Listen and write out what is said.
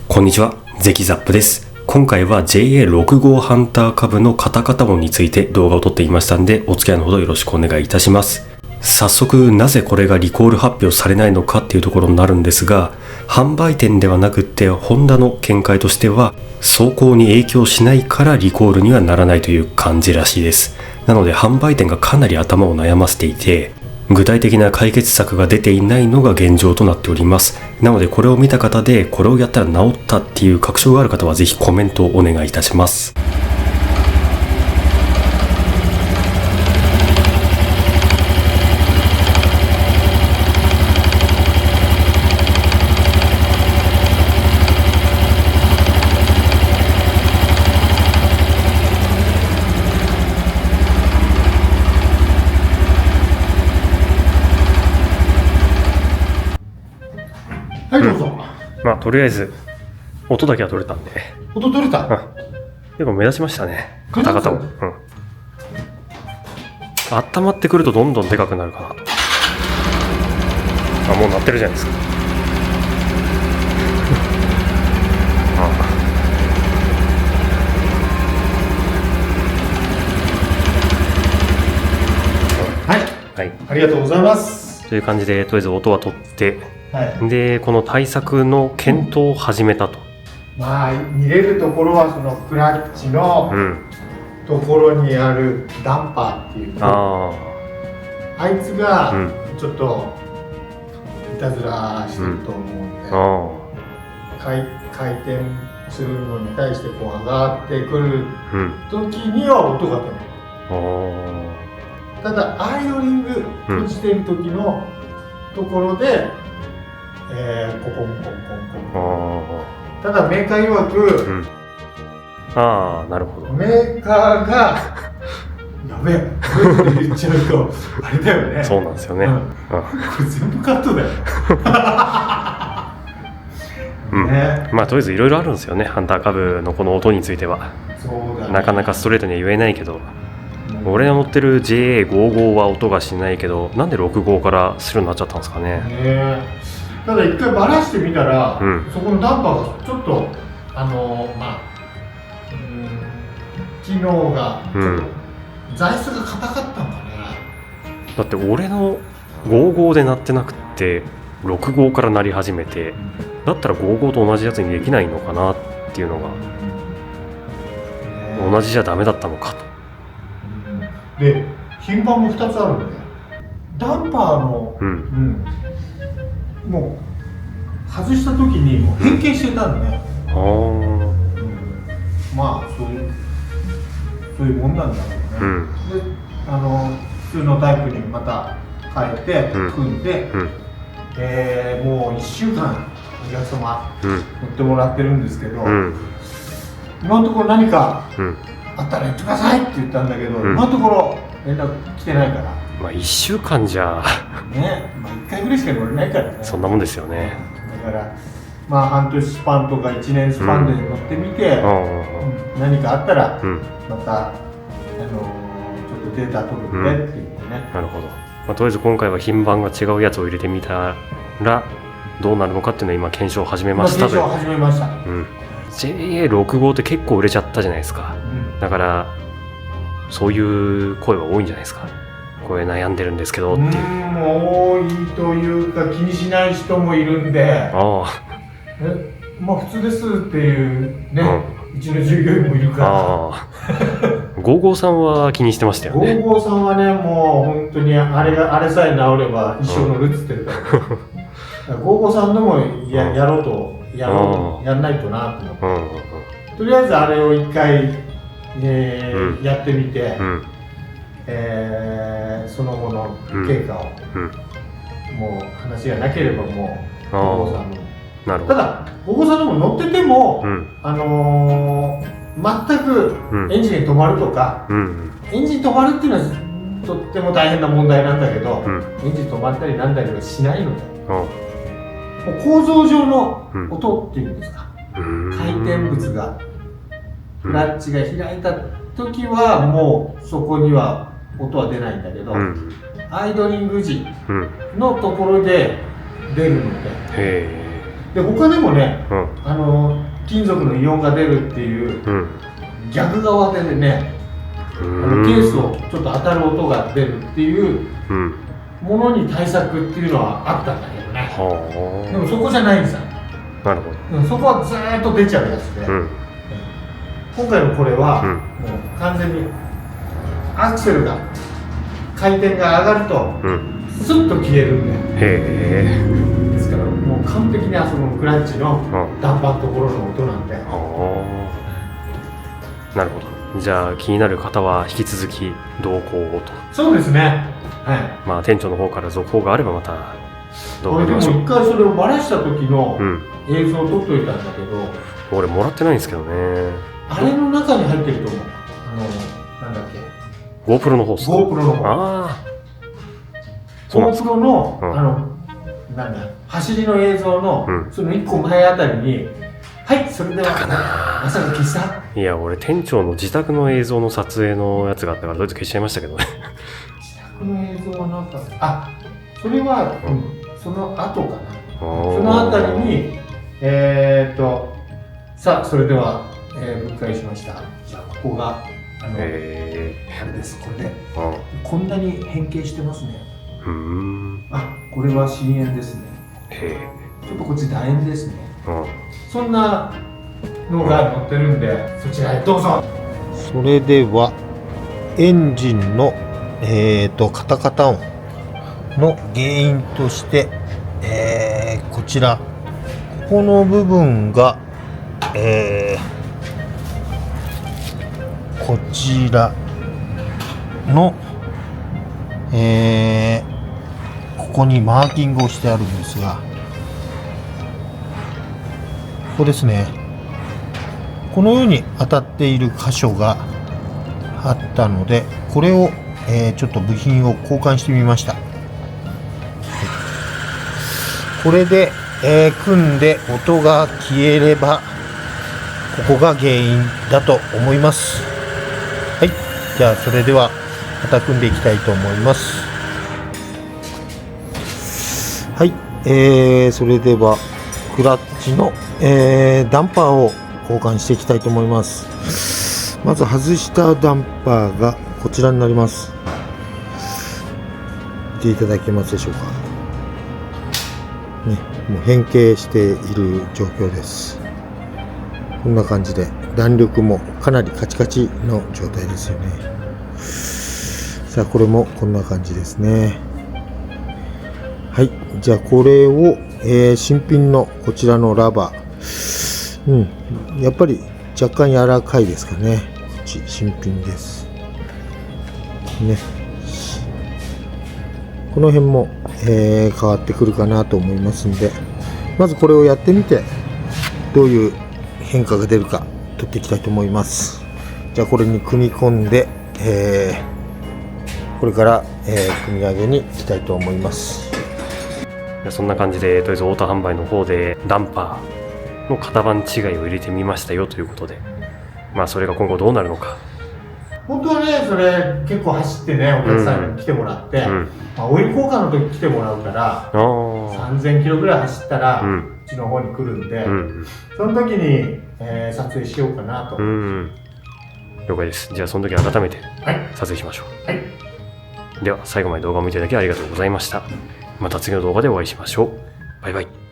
こんにちは、ゼキザップです。今回は JA6 号ハンター株のカタカタ音について動画を撮っていましたんで、お付き合いのほどよろしくお願いいたします。早速、なぜこれがリコール発表されないのかっていうところになるんですが、販売店ではなくってホンダの見解としては、走行に影響しないからリコールにはならないという感じらしいです。なので販売店がかなり頭を悩ませていて、具体的な解決策が出ていないのが現状となっております。なのでこれを見た方でこれをやったら治ったっていう確証がある方はぜひコメントをお願いいたします。はい、どうぞ。まあとりあえず音だけは取れたんで、音取れた。結構目立ちましたね。目立つカタカタ音。温まってくるとどんどんでかくなるかなと。あ、もう鳴ってるじゃないですか。はい、はい。ありがとうございます。という感じでとりあえず音は取って、はい。でこの対策の検討を始めたと。まあ、見れるところはそのクラッチのうん。ところにあるダンパーっていう。ああいつがうんちょっといたずらしてると思うんで、あ、回転するのに対してこう上がってくるうん。時には音が出ない。あただアイドリング閉じてる時のところで、コポンコンコンコン。あ。ただメーカー曰く、うん。ああ、なるほど。メーカーがやべえ、こういうこと言っちゃうとあれだよね。そうなんですよね。これ全部カットだよ。うん。ね、まあとりあえずいろいろあるんですよね。ハンター株のこの音については。そうだね。なかなかストレートには言えないけど、俺が乗ってる JA55 は音がしないけど、なんで65からするようになっちゃったんですかね。ね、ただ一回バラしてみたら、うん、そこのダンパーがちょっと機能がちょっと、材質が硬かったのかね。だって俺の55で鳴ってなくって65から鳴り始めて、だったら55と同じやつにできないのかなっていうのが、同じじゃダメだったのかと。で、品番も2つあるんで、ダンパーの、もう外した時にもう変形してたんで、まあそういうもんなんだろうね。で、普通のタイプにまた変えて組んで、もう1週間お客様乗ってもらってるんですけど、今のところ何かあったら言ってくださいって言ったんだけど、今のところ連絡来てないから。まあ1週間じゃね、まあ1回ぐらいしか乗れないからね。そんなもんですよね。だからまあ半年スパンとか1年スパンで乗ってみて、何かあったらまたちょっとデータ取るんでっていうね。なるほど。まあ、とりあえず今回は品番が違うやつを入れてみたらどうなるのかっていうのを今検証を始めましたという。検証を始めました。JA6 号って結構売れちゃったじゃないですか。だからそういう声は多いんじゃないですか。これ悩んでるんですけどっていう。多いというか気にしない人もいるんで、まあ普通ですっていうね、うちの従業員もいるから。55さんは気にしてましたよね。55さんはね、もう本当にあれさえ治れば一生乗るっつってるから。55さんでもやんないとなと思って。とりあえずあれを一回やってみて、その後の経過を、もう話がなければもう55さんの。ただ55さんでも乗ってても、全くエンジン止まるとか、エンジン止まるっていうのはとっても大変な問題なんだけど、エンジン止まったりなんだりはしないので、構造上の音っていうんですか、回転物がクラッチが開いた時はもうそこには音は出ないんだけど、アイドリング時のところで出るので、で他でもね、金属のイオンが出るっていう逆側でね、ケースをちょっと当たる音が出るっていうものに対策っていうのはあったんだけどね。でもそこじゃないんですよ。なるほど。そこはずーっと出ちゃうやつで、今回のこれはもう完全にアクセルが回転が上がるとスッと消えるんで、ですからもう完璧にあそこのクラッチのダンパーのところの音なんで。なるほど。じゃあ気になる方は引き続き同行をと。そうですね。はい。まあ店長の方から続報があればまた動画でも見ましょう。一回それをバラした時の映像を撮っといたんだけど、俺もらってないんですけどね。あれの中に入ってると思う。なんだっけ。GoPro の方っすか？ GoPro の方。ああ。GoPro のなんだ走りの映像のその1個前あたりに、はい、それではまさか消した？いや、俺店長の自宅の映像の撮影のやつがあったからとりあえず消しちゃいましたけどね。自宅の映像はなんか、あ、それはその後かな。そのあたりにさあそれでは分解しました。じゃあここがあれです。これでこんなに変形してますね。あ、これは深淵ですね。ちょっとこっち楕円ですね。そんなのが載ってるんで、そちらへどうぞ。それではエンジンのカタカタ音の原因として、こちらここの部分が、こちらの、ここにマーキングをしてあるんですが、ここですね。このように当たっている箇所があったので、これを、ちょっと部品を交換してみました。これで、組んで音が消えればここが原因だと思います。はい、じゃあそれではまた組んでいきたいと思います。はい、それではクラッチの、ダンパーを交換していきたいと思います。まず外したダンパーがこちらになります。見ていただけますでしょうかね。もう変形している状況です。こんな感じで弾力もかなりカチカチの状態ですよね。さあこれもこんな感じですね。はい、じゃあこれを、新品のこちらのラバー、やっぱり若干柔らかいですかね。こっち新品ですね。この辺も、変わってくるかなと思いますんで、まずこれをやってみてどういう変化が出るか取っていきたいと思います。じゃあこれに組み込んで、これから、組み上げにいきたいと思います。そんな感じでとりあえずオート販売の方でダンパーの型番違いを入れてみましたよということで、まあそれが今後どうなるのか。本当はね、それ結構走ってね、お客さんに来てもらって、オイル交換の時来てもらうから3000キロぐらい走ったらうちの方に来るんで、その時に、撮影しようかなと。了解です。じゃあその時改めて撮影しましょう。はい、では最後まで動画を見ていただきありがとうございました。また次の動画でお会いしましょう。バイバイ。